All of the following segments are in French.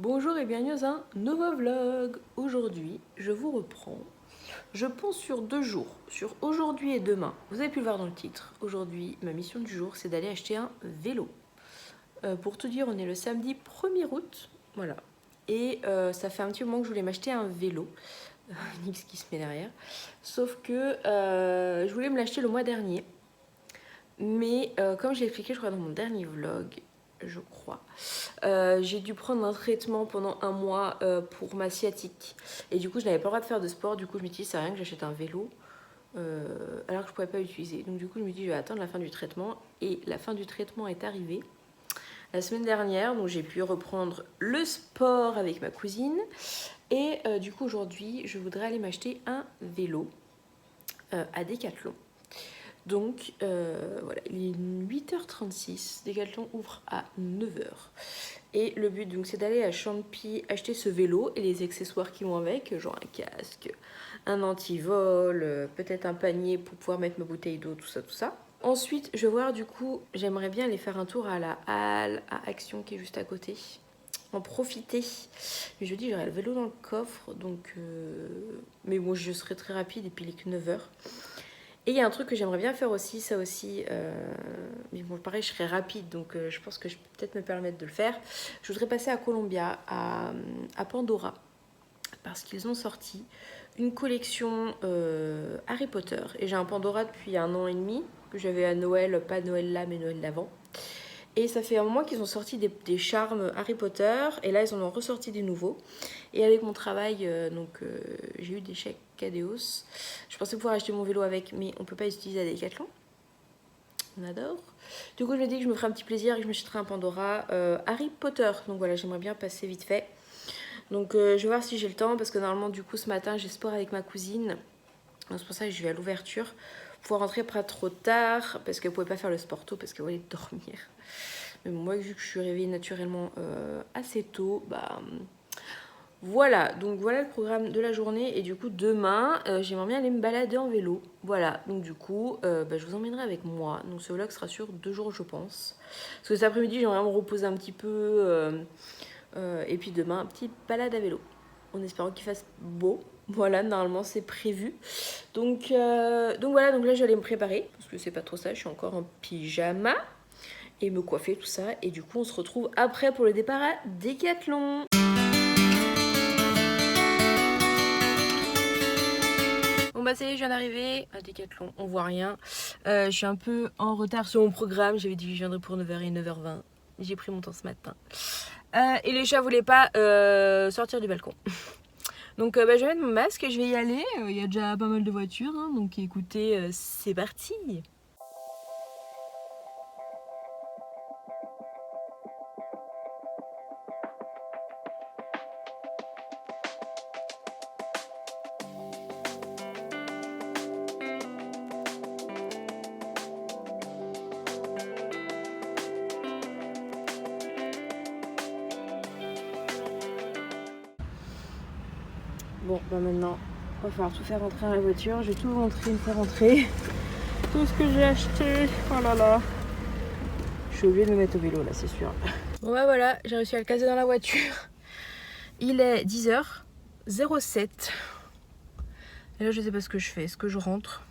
Bonjour et bienvenue dans un nouveau vlog. Aujourd'hui, je vous reprends. Je pense sur 2 jours, sur aujourd'hui et demain. Vous avez pu le voir dans le titre. Aujourd'hui, ma mission du jour, c'est d'aller acheter un vélo. Pour tout dire, on est le samedi 1er août. Voilà. Et ça fait un petit moment que je voulais m'acheter un vélo. Nix qui se met derrière. Sauf que je voulais me l'acheter le mois dernier. Mais comme je l'ai expliqué, je crois, dans mon dernier vlog, je crois, j'ai dû prendre un traitement pendant un mois pour ma sciatique. Et du coup, je n'avais pas le droit de faire de sport. Du coup, je me dis, c'est rien que j'achète un vélo. Alors que je ne pourrais pas l'utiliser. Donc du coup, je me dis, je vais attendre la fin du traitement. Et la fin du traitement est arrivée la semaine dernière. Donc j'ai pu reprendre le sport avec ma cousine. Et du coup, aujourd'hui, je voudrais aller m'acheter un vélo à Decathlon. Donc voilà, il est 8h36, Decathlon ouvre à 9h. Et le but donc c'est d'aller à Champy acheter ce vélo et les accessoires qui vont avec, genre un casque, un antivol, peut-être un panier pour pouvoir mettre ma bouteille d'eau, tout ça, tout ça. Ensuite, je vais voir du coup, j'aimerais bien aller faire un tour à la halle à Action qui est juste à côté. En profiter. Mais je dis j'aurai le vélo dans le coffre, donc mais bon, je serai très rapide et puis il est que 9h. Et il y a un truc que j'aimerais bien faire aussi, ça aussi, mais bon pareil je serai rapide donc je pense que je peux peut-être me permettre de le faire. Je voudrais passer à Columbia, à Pandora, parce qu'ils ont sorti une collection Harry Potter. Et j'ai un Pandora depuis 1 an et demi, que j'avais à Noël, pas Noël là mais Noël d'avant. Et ça fait un moment qu'ils ont sorti des charmes Harry Potter. Et là, ils en ont ressorti des nouveaux. Et avec mon travail, j'ai eu des chèques Cadeos. Je pensais pouvoir acheter mon vélo avec, mais on ne peut pas utiliser à Decathlon. On adore. Du coup, je me dis que je me ferai un petit plaisir et que je m'achèterai un Pandora Harry Potter. Donc voilà, j'aimerais bien passer vite fait. Donc je vais voir si j'ai le temps. Parce que normalement, du coup, ce matin, j'ai sport avec ma cousine. Donc c'est pour ça que je vais à l'ouverture. Pour rentrer pas trop tard. Parce qu'elle ne pouvait pas faire le sport tôt parce qu'elle voulait dormir. Mais bon, moi, vu que je suis réveillée naturellement assez tôt, bah voilà. Donc voilà le programme de la journée. Et du coup, demain, j'aimerais bien aller me balader en vélo. Voilà. Donc du coup, je vous emmènerai avec moi. Donc ce vlog sera sur 2 jours, je pense. Parce que cet après-midi, j'aimerais me reposer un petit peu. Et puis demain, petite balade à vélo. En espérant qu'il fasse beau. Voilà, normalement c'est prévu. Donc voilà, donc là je vais aller me préparer. Parce que c'est pas trop ça, je suis encore en pyjama. Et me coiffer, tout ça. Et du coup, on se retrouve après pour le départ à Decathlon. Bon bah ça y est, je viens d'arriver à Decathlon, on voit rien. Je suis un peu en retard sur mon programme. J'avais dit que je viendrais pour 9h et 9h20. J'ai pris mon temps ce matin. Et les chats voulaient pas sortir du balcon. Donc je vais mettre mon masque et je vais y aller. Il y a déjà pas mal de voitures, hein, donc écoutez, c'est parti. Bon, bah maintenant, il va falloir tout faire rentrer dans la voiture. Je vais tout vous montrer une fois rentrée. Tout ce que j'ai acheté. Oh là là. Je suis obligée de me mettre au vélo là, c'est sûr. Bon bah voilà, j'ai réussi à le caser dans la voiture. Il est 10h07. Et là, je sais pas ce que je fais. Est-ce que je rentre?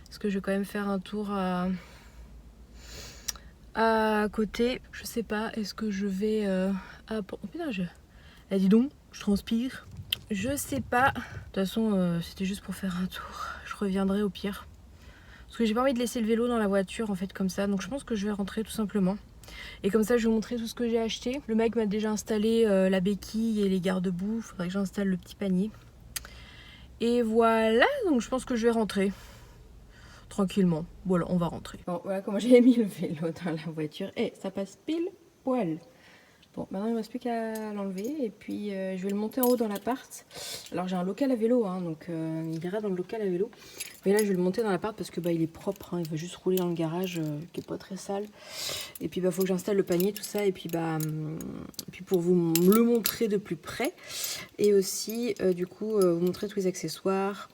Est-ce que je vais quand même faire un tour à côté? Je sais pas. Est-ce que je vais oh putain, eh, dis donc, je transpire. Je sais pas. De toute façon, c'était juste pour faire un tour. Je reviendrai au pire. Parce que j'ai pas envie de laisser le vélo dans la voiture en fait comme ça. Donc je pense que je vais rentrer tout simplement. Et comme ça je vais vous montrer tout ce que j'ai acheté. Le mec m'a déjà installé la béquille et les garde-boue. Faudrait que j'installe le petit panier. Et voilà, donc je pense que je vais rentrer. Tranquillement. Voilà, on va rentrer. Bon, voilà comment j'ai mis le vélo dans la voiture. Et ça passe pile poil. Bon, maintenant il ne me reste plus qu'à l'enlever et puis je vais le monter en haut dans l'appart. Alors j'ai un local à vélo, hein, donc il ira dans le local à vélo. Mais là je vais le monter dans l'appart parce que il est propre, hein, il va juste rouler dans le garage qui est pas très sale. Et puis faut que j'installe le panier, tout ça, et puis pour vous le montrer de plus près. Et aussi du coup vous montrer tous les accessoires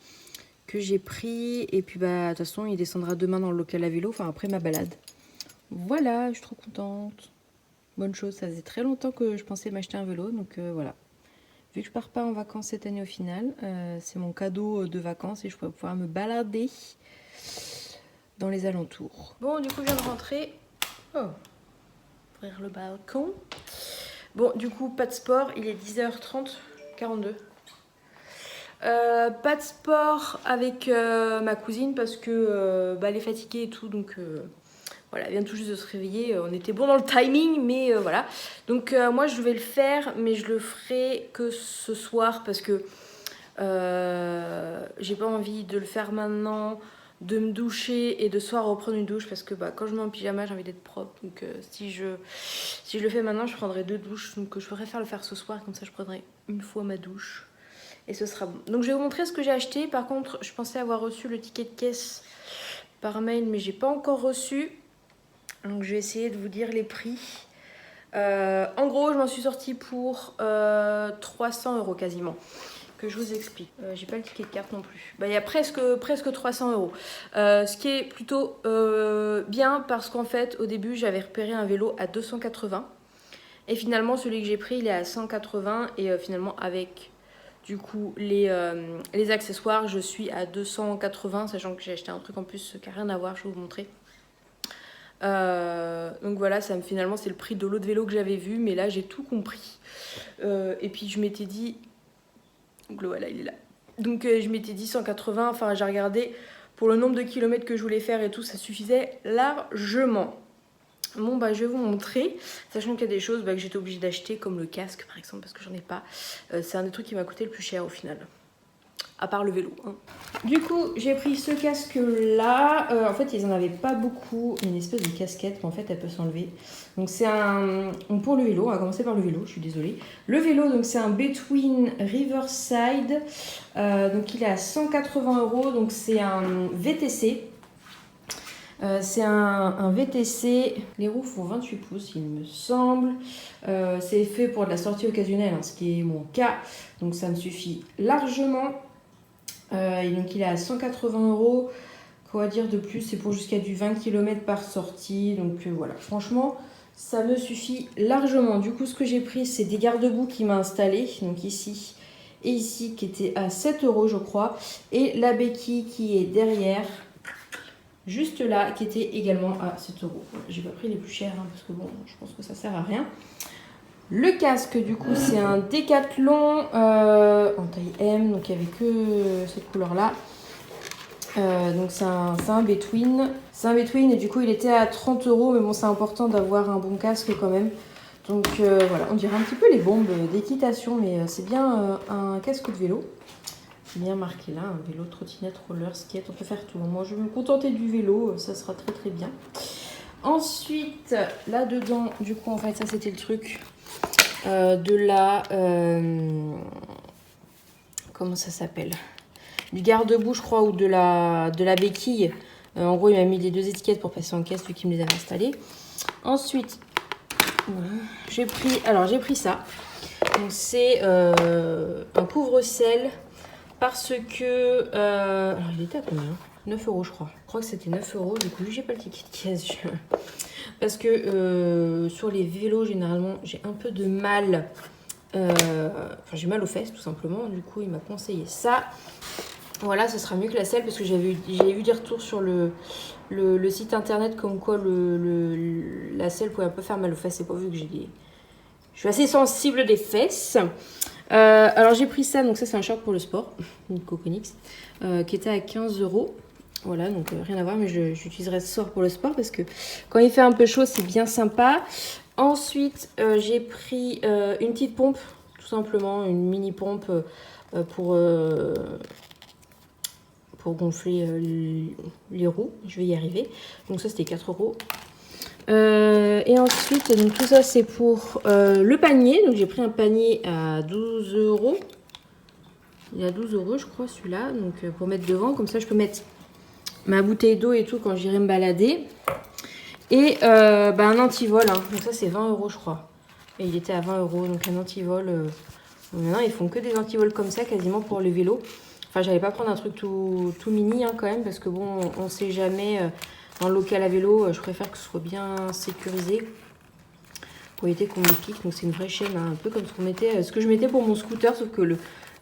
que j'ai pris. Et puis de toute façon il descendra demain dans le local à vélo, enfin après ma balade. Voilà, je suis trop contente. Bonne chose, ça faisait très longtemps que je pensais m'acheter un vélo, donc voilà. Vu que je pars pas en vacances cette année au final, c'est mon cadeau de vacances et je pourrais pouvoir me balader dans les alentours. Bon, du coup, je viens de rentrer. Oh, ouvrir le balcon. Bon, du coup, pas de sport, il est 10h30, 42. Pas de sport avec ma cousine parce que elle est fatiguée et tout, donc voilà, elle vient tout juste de se réveiller. On était bon dans le timing, mais voilà. Donc moi, je vais le faire, mais je le ferai que ce soir parce que j'ai pas envie de le faire maintenant, de me doucher et de soir reprendre une douche parce que quand je mets en pyjama, j'ai envie d'être propre. Donc si je le fais maintenant, je prendrai 2 douches. Donc je préfère le faire ce soir, comme ça je prendrai une fois ma douche. Et ce sera bon. Donc je vais vous montrer ce que j'ai acheté. Par contre, je pensais avoir reçu le ticket de caisse par mail, mais j'ai pas encore reçu. Donc je vais essayer de vous dire les prix. En gros, je m'en suis sortie pour 300 € quasiment. Que je vous explique. J'ai pas le ticket de carte non plus. Il y a presque 300 €. Ce qui est plutôt bien parce qu'en fait, au début, j'avais repéré un vélo à 280. Et finalement, celui que j'ai pris, il est à 180. Et finalement, avec du coup les accessoires, je suis à 280, sachant que j'ai acheté un truc en plus qui n'a rien à voir, je vais vous montrer. Donc voilà, finalement c'est le prix de l'autre vélo que j'avais vu, mais là j'ai tout compris. Et puis je m'étais dit, donc voilà, il est là. Donc je m'étais dit 180, enfin j'ai regardé pour le nombre de kilomètres que je voulais faire et tout, ça suffisait largement. Bon je vais vous montrer, sachant qu'il y a des choses que j'étais obligée d'acheter, comme le casque par exemple, parce que j'en ai pas. C'est un des trucs qui m'a coûté le plus cher au final. À part le vélo. Du coup, j'ai pris ce casque-là. En fait, ils en avaient pas beaucoup. Une espèce de casquette, mais en fait, elle peut s'enlever. Donc, c'est un... Pour le vélo, on va commencer par le vélo, je suis désolée. Le vélo, donc c'est un Between Riverside. Donc, il est à 180 €. Donc, c'est un VTC. C'est un VTC. Les roues font 28 pouces, il me semble. C'est fait pour de la sortie occasionnelle, ce qui est mon cas. Donc, ça me suffit largement. Et donc il est à 180 €. Quoi dire de plus, c'est pour jusqu'à du 20 km par sortie. Donc voilà, franchement, ça me suffit largement. Du coup, ce que j'ai pris, c'est des garde-boue qu'il m'a installé. Donc ici et ici, qui étaient à 7 € je crois. Et la béquille qui est derrière, juste là, qui était également à 7 €. J'ai pas pris les plus chers, parce que bon, je pense que ça sert à rien. Le casque, du coup, c'est un Decathlon en taille M, donc il n'y avait que cette couleur-là. Donc c'est un Between. C'est un Between et du coup, il était à 30 €, mais bon, c'est important d'avoir un bon casque quand même. Donc voilà, on dirait un petit peu les bombes d'équitation, mais c'est bien un casque de vélo. C'est bien marqué là, un vélo, trottinette, roller, skate, on peut faire tout. Moi, je vais me contenter du vélo, ça sera très très bien. Ensuite, là-dedans, du coup, en fait, ça c'était le truc. De la comment ça s'appelle, du garde-boue je crois, ou de la béquille. En gros il m'a mis les 2 étiquettes pour passer en caisse vu qu'il me les avait installées. Ensuite voilà, j'ai pris ça. Donc c'est un couvre-sel parce que alors il était à combien, 9 € je crois. Je crois que c'était 9 €. Du coup j'ai pas le ticket de caisse. Parce que sur les vélos, généralement, j'ai un peu de mal. J'ai mal aux fesses, tout simplement. Du coup, il m'a conseillé ça. Voilà, ce sera mieux que la selle, parce que j'ai vu des retours sur le site internet comme quoi la selle pouvait un peu faire mal aux fesses. C'est pas vu que je suis assez sensible des fesses. Alors, j'ai pris ça. Donc, ça, c'est un short pour le sport, une Coconix, qui était à 15 €. Voilà, donc rien à voir, mais j'utiliserai ce soir pour le sport parce que quand il fait un peu chaud, c'est bien sympa. Ensuite, j'ai pris une petite pompe, tout simplement, une mini pompe pour gonfler les roues. Je vais y arriver. Donc ça, c'était 4 €. Et ensuite, donc tout ça, c'est pour le panier. Donc j'ai pris un panier à 12 €. Il est à 12 € je crois, celui-là. Donc pour mettre devant, comme ça, je peux mettre ma bouteille d'eau et tout quand j'irai me balader. Et un antivol, donc ça c'est 20 € je crois. Et il était à 20 €, donc un antivol. Maintenant ils font que des antivols comme ça quasiment pour les vélos. Enfin j'allais pas prendre un truc tout mini quand même, parce que bon on sait jamais, dans le local à vélo, je préfère que ce soit bien sécurisé. pour éviter qu'on me pique. Donc c'est une vraie chaîne, hein, un peu comme ce que je mettais pour mon scooter, sauf que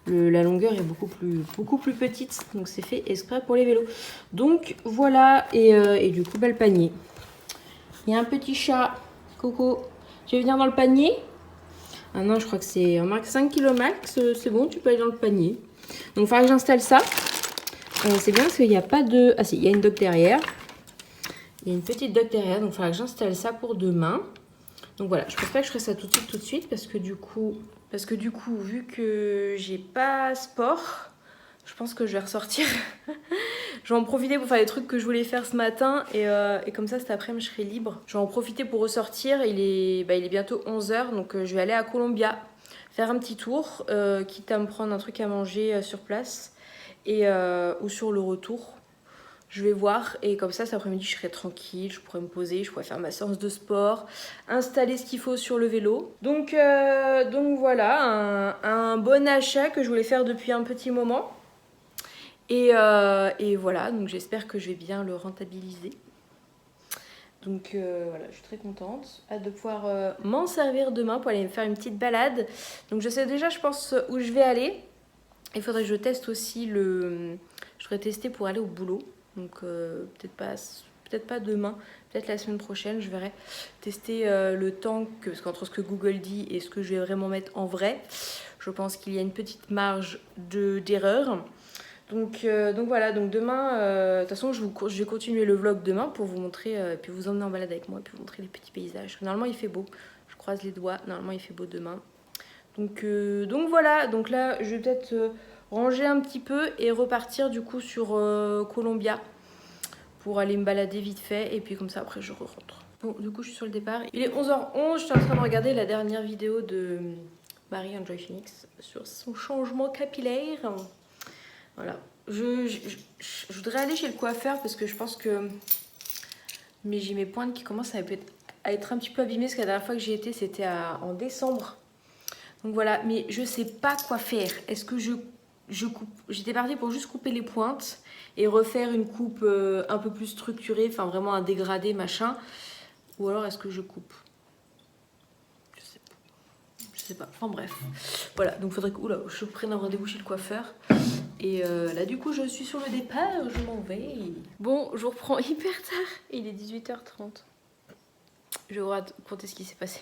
la longueur est beaucoup plus petite. Donc c'est fait exprès pour les vélos. Donc voilà, et du coup, le panier. Il y a un petit chat, Coco. Tu veux venir dans le panier? Ah non, je crois que c'est en marque 5 kg max. C'est bon, tu peux aller dans le panier. Donc il faudra que j'installe ça. C'est bien parce qu'il n'y a pas de... Ah si, il y a une dock derrière. Il y a une petite dock derrière, donc il faudra que j'installe ça pour demain. Donc voilà, je pense pas que je ferai ça tout de suite parce que du coup, vu que j'ai pas sport, je pense que je vais ressortir. Je vais en profiter pour faire les trucs que je voulais faire ce matin et comme ça cet après-midi je serai libre. Je vais en profiter pour ressortir, il est bientôt 11 h, donc je vais aller à Columbia faire un petit tour, quitte à me prendre un truc à manger sur place ou sur le retour. Je vais voir et comme ça cet après-midi je serai tranquille, je pourrai me poser, je pourrai faire ma séance de sport, installer ce qu'il faut sur le vélo. Donc voilà, un bon achat que je voulais faire depuis un petit moment. Et voilà, donc j'espère que je vais bien le rentabiliser. Donc voilà, je suis très contente. Hâte de pouvoir m'en servir demain pour aller me faire une petite balade. Donc je sais déjà, je pense, où je vais aller. Il faudrait que je teste aussi je voudrais tester pour aller au boulot. Donc peut-être pas demain, peut-être la semaine prochaine, je verrai. Tester le temps, parce qu'entre ce que Google dit et ce que je vais vraiment mettre en vrai, je pense qu'il y a une petite marge d'erreur. Donc voilà, donc demain, de toute façon je vais continuer le vlog demain pour vous montrer, puis vous emmener en balade avec moi, puis vous montrer les petits paysages. Normalement il fait beau, je croise les doigts, normalement il fait beau demain. Donc voilà, donc là je vais peut-être ranger un petit peu et repartir du coup sur Columbia pour aller me balader vite fait et puis comme ça après je rentre. Bon, du coup je suis sur le départ, il est 11 h 11, je suis en train de regarder la dernière vidéo de Marie-Enjoy Phoenix sur son changement capillaire. Voilà, je voudrais aller chez le coiffeur parce que je pense que j'ai mes pointes qui commencent à être un petit peu abîmées parce que la dernière fois que j'y étais c'était en décembre. Donc voilà, mais je sais pas quoi faire. Est-ce que je coupe? J'étais partie pour juste couper les pointes et refaire une coupe un peu plus structurée, enfin vraiment un dégradé machin. Ou alors est-ce que je coupe? Je sais pas. Enfin bref. Voilà, donc faudrait que je prenne un rendez-vous chez le coiffeur. Et là du coup je suis sur le départ, je m'en vais. Bon, je vous reprends hyper tard. Il est 18 h 30. Je vais vous raconter ce qui s'est passé.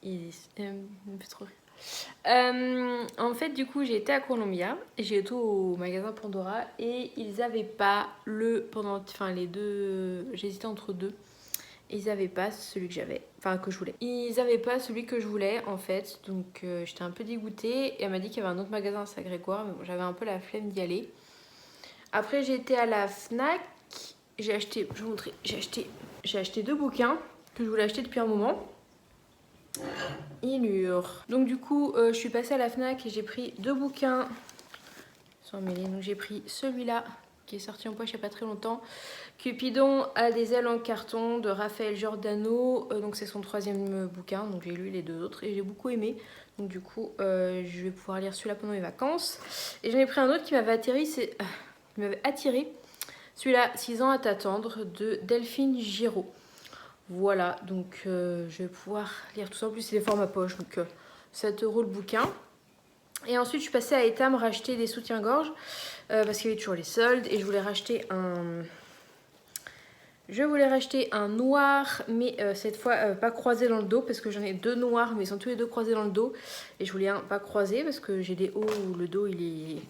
Il me fait trop rire. En fait du coup j'ai été à Columbia. J'ai été au magasin Pandora. Et ils avaient pas les deux. J'hésitais entre deux. Ils avaient pas celui que j'avais, enfin que je voulais. Ils avaient pas celui que je voulais en fait, donc j'étais un peu dégoûtée. Et elle m'a dit qu'il y avait un autre magasin à Saint-Grégoire, mais bon, j'avais un peu la flemme d'y aller. Après j'ai été à la Fnac, j'ai acheté, je vais vous montrer, j'ai acheté 2 bouquins que je voulais acheter depuis un moment. Il hurle. Donc du coup je suis passée à la Fnac et j'ai pris 2 bouquins. Ils sont emmêlés, donc j'ai pris celui-là qui est sorti en poche il n'y a pas très longtemps. Cupidon a des ailes en carton de Raphaël Giordano. Donc c'est son 3e bouquin. Donc j'ai lu les 2 autres et j'ai beaucoup aimé. Donc du coup je vais pouvoir lire celui-là pendant mes vacances. Et j'en ai pris un autre qui m'avait attiré. Celui-là, 6 ans à t'attendre de Delphine Giraud. Voilà, donc je vais pouvoir lire tout ça. En plus c'est des formats poche. Donc 7 € le bouquin. Et ensuite je suis passée à Etam racheter des soutiens-gorge parce qu'il y avait toujours les soldes et je voulais racheter un noir, mais cette fois pas croisé dans le dos parce que j'en ai 2 noirs mais ils sont tous les 2 croisés dans le dos et je voulais un pas croisé parce que j'ai des hauts où le dos il est,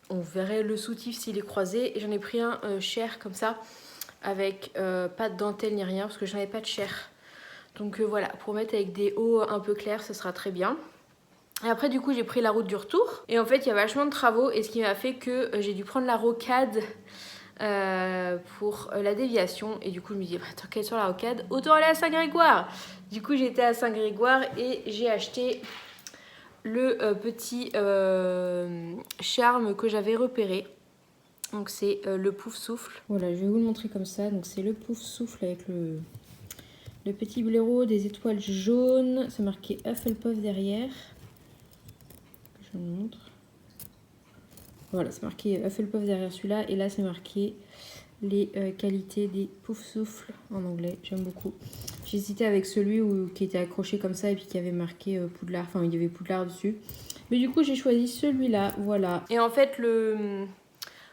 on verrait le soutif s'il est croisé, et j'en ai pris un cher comme ça avec pas de dentelle ni rien parce que j'en avais pas de cher. Donc voilà, pour mettre avec des hauts un peu clairs ce sera très bien. Et après du coup j'ai pris la route du retour et en fait il y a vachement de travaux et ce qui m'a fait que j'ai dû prendre la rocade pour la déviation. Et du coup je me dis tant qu'à être sur la rocade autant aller à Saint-Grégoire. Du coup j'étais à Saint-Grégoire et j'ai acheté le petit charme que j'avais repéré. Donc c'est le pouf souffle. Voilà, je vais vous le montrer comme ça. Donc c'est le pouf souffle avec le petit blaireau, des étoiles jaunes. C'est marqué Hufflepuff derrière. Je vous le montre. Voilà, c'est marqué Hufflepuff derrière celui-là. Et là, c'est marqué les qualités des pouf souffles en anglais. J'aime beaucoup. J'hésitais avec celui qui était accroché comme ça et puis qui avait marqué Poudlard. Enfin, il y avait Poudlard dessus. Mais du coup, j'ai choisi celui-là, voilà. Et en fait, le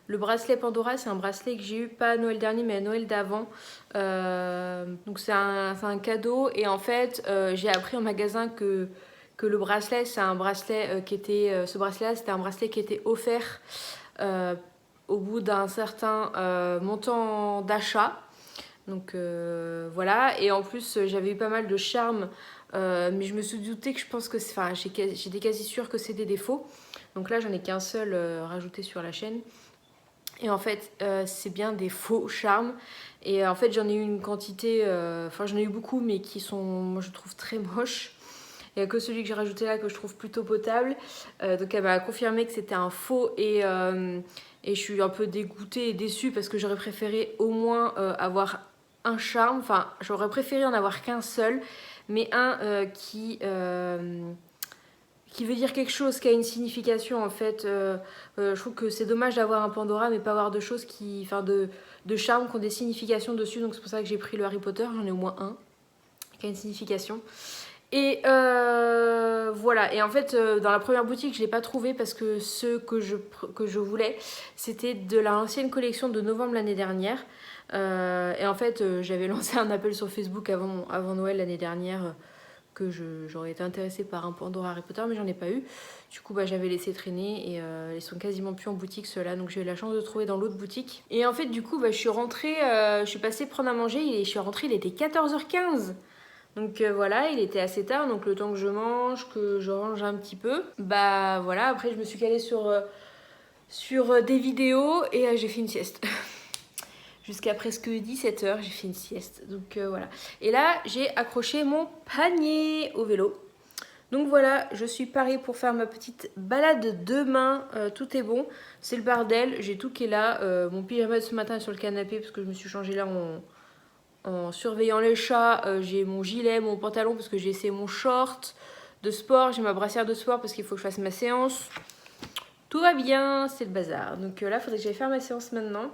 bracelet Pandora, c'est un bracelet que j'ai eu pas à Noël dernier, mais à Noël d'avant. Donc c'est un cadeau. Et en fait, j'ai appris en magasin que le bracelet, c'est un bracelet qui était... ce bracelet-là, c'était un bracelet qui était offert au bout d'un certain montant d'achat. Donc voilà. Et en plus, j'avais eu pas mal de charmes. Mais je me suis doutée que je pense que... Enfin, j'étais quasi sûre que c'était des faux. Donc là, j'en ai qu'un seul rajouté sur la chaîne. Et en fait, c'est bien des faux charmes. Et en fait, j'en ai eu une quantité... Enfin, j'en ai eu beaucoup, mais qui sont, moi, je trouve très moches. Il n'y a que celui que j'ai rajouté là que je trouve plutôt potable. Donc elle m'a confirmé que c'était un faux et je suis un peu dégoûtée et déçue parce que j'aurais préféré au moins avoir un charme. Enfin, j'aurais préféré en avoir qu'un seul, mais un qui veut dire quelque chose, qui a une signification en fait. Je trouve que c'est dommage d'avoir un Pandora mais pas avoir de choses qui... Enfin de charmes qui ont des significations dessus. Donc c'est pour ça que j'ai pris le Harry Potter, j'en ai au moins un qui a une signification. Et voilà, et en fait dans la première boutique je ne l'ai pas trouvé parce que ce que je voulais c'était de l'ancienne collection de novembre l'année dernière. Et en fait j'avais lancé un appel sur Facebook avant Noël l'année dernière que j'aurais été intéressée par un Pandora Harry Potter mais j'en ai pas eu. Du coup j'avais laissé traîner et ils sont quasiment plus en boutique ceux-là, donc j'ai eu la chance de trouver dans l'autre boutique. Et en fait du coup je suis rentrée, je suis passée prendre à manger et je suis rentrée, il était 14h15. Donc voilà, il était assez tard, donc le temps que je mange, que je range un petit peu, bah voilà, après je me suis calée sur des vidéos et j'ai fait une sieste. Jusqu'à presque 17h, j'ai fait une sieste, donc voilà. Et là, j'ai accroché mon panier au vélo. Donc voilà, je suis parée pour faire ma petite balade demain, tout est bon. C'est le bordel, j'ai tout qui est là. Mon pyjama de ce matin est sur le canapé parce que je me suis changée là en surveillant les chats. J'ai mon gilet, mon pantalon parce que j'ai essayé mon short de sport. J'ai ma brassière de sport parce qu'il faut que je fasse ma séance. Tout va bien, c'est le bazar. Donc là, il faudrait que j'aille faire ma séance maintenant.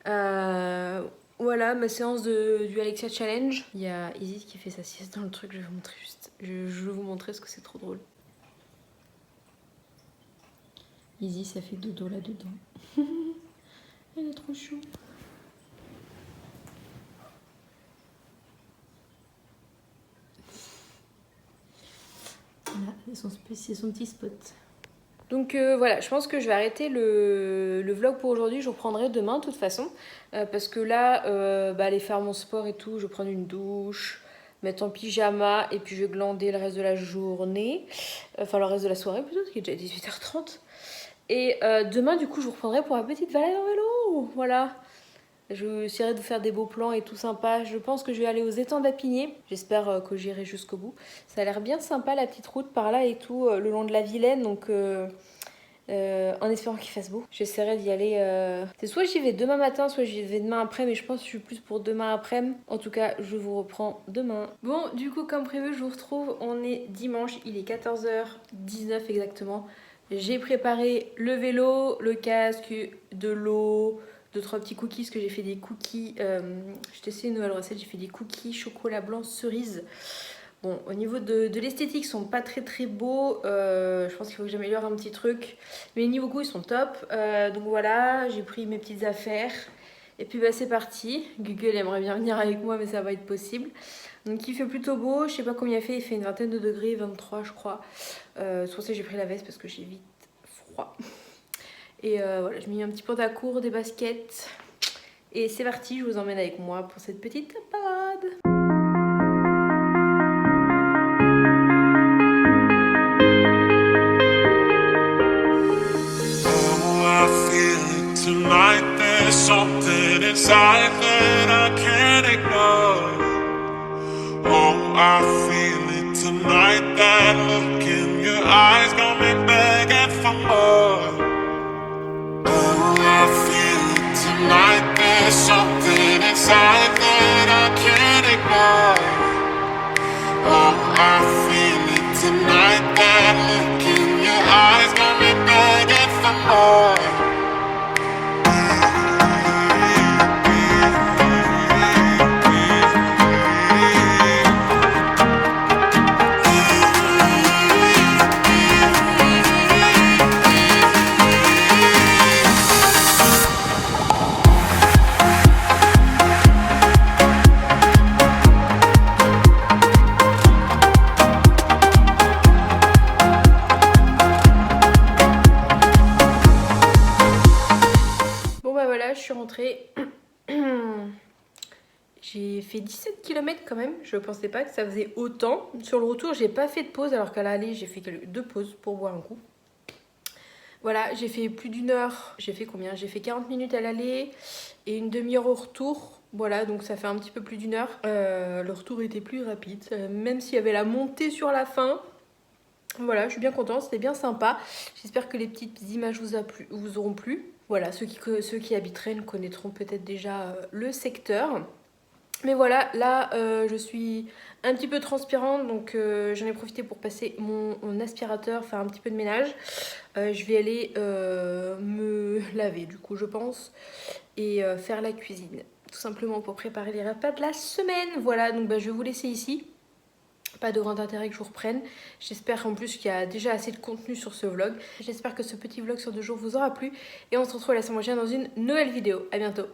Voilà, ma séance du Alexia Challenge. Il y a Isis qui fait sa sieste dans le truc, je vais vous montrer juste. Je vais vous montrer parce que c'est trop drôle. Isis, ça fait dodo là-dedans. Elle est trop chou. Voilà, c'est son petit spot. Donc voilà, je pense que je vais arrêter le vlog pour aujourd'hui. Je reprendrai demain de toute façon. Parce que là, aller faire mon sport et tout, je vais prendre une douche, mettre en pyjama et puis je vais glander le reste de la journée. Enfin, le reste de la soirée plutôt, parce qu'il est déjà 18h30. Et demain, du coup, je vous reprendrai pour ma petite balade en vélo. Voilà. Je vais essayer de vous faire des beaux plans et tout sympa. Je pense que je vais aller aux étangs d'Apigné. J'espère que j'irai jusqu'au bout. Ça a l'air bien sympa la petite route par là et tout, le long de la Vilaine. Donc en espérant qu'il fasse beau, j'essaierai d'y aller. C'est soit j'y vais demain matin, soit j'y vais demain après. Mais je pense que je suis plus pour demain après. En tout cas, je vous reprends demain. Bon, du coup, comme prévu, je vous retrouve. On est dimanche, il est 14h19 exactement. J'ai préparé le vélo, le casque, de l'eau, 2-3 petits cookies, parce que j'ai fait des cookies, j'ai testé une nouvelle recette, j'ai fait des cookies chocolat blanc cerise. Bon, au niveau de l'esthétique, ils sont pas très très beaux, je pense qu'il faut que j'améliore un petit truc, mais niveau goût, ils sont top. Donc voilà, j'ai pris mes petites affaires, et puis c'est parti. Google aimerait bien venir avec moi, mais ça va être possible. Donc il fait plutôt beau, je sais pas combien il fait une vingtaine de degrés, 23 je crois. C'est pour ça que j'ai pris la veste, parce que j'ai vite froid. Et voilà, je mets un petit pantalon court, des baskets. Et c'est parti, je vous emmène avec moi pour cette petite balade. Oh, I feel it tonight. There's something inside that I can't ignore. Oh, I feel it tonight. That look in your eyes got me begging for more. Oh, I feel it tonight. There's something inside that I can't ignore. Oh, I feel it tonight. That look in your eyes got me begging for more. suis rentrée. J'ai fait 17 km quand même, je pensais pas que ça faisait autant. Sur le retour, j'ai pas fait de pause alors qu'à l'aller, j'ai fait 2 pauses pour boire un coup. Voilà, j'ai fait plus d'1 heure. J'ai fait combien? J'ai fait 40 minutes à l'aller et une demi-heure au retour. Voilà, donc ça fait un petit peu plus d'1 heure. Le retour était plus rapide, même s'il y avait la montée sur la fin. Voilà, je suis bien contente, c'était bien sympa. J'espère que les petites images vous auront plu. Voilà, ceux qui habiteraient ne connaîtront peut-être déjà le secteur. Mais voilà, là je suis un petit peu transpirante, donc j'en ai profité pour passer mon aspirateur, faire un petit peu de ménage. Je vais aller me laver du coup je pense, et faire la cuisine. Tout simplement pour préparer les repas de la semaine. Voilà, donc je vais vous laisser ici. Pas de grand intérêt que je vous reprenne. J'espère en plus qu'il y a déjà assez de contenu sur ce vlog. J'espère que ce petit vlog sur 2 jours vous aura plu. Et on se retrouve la semaine prochaine dans une nouvelle vidéo. A bientôt.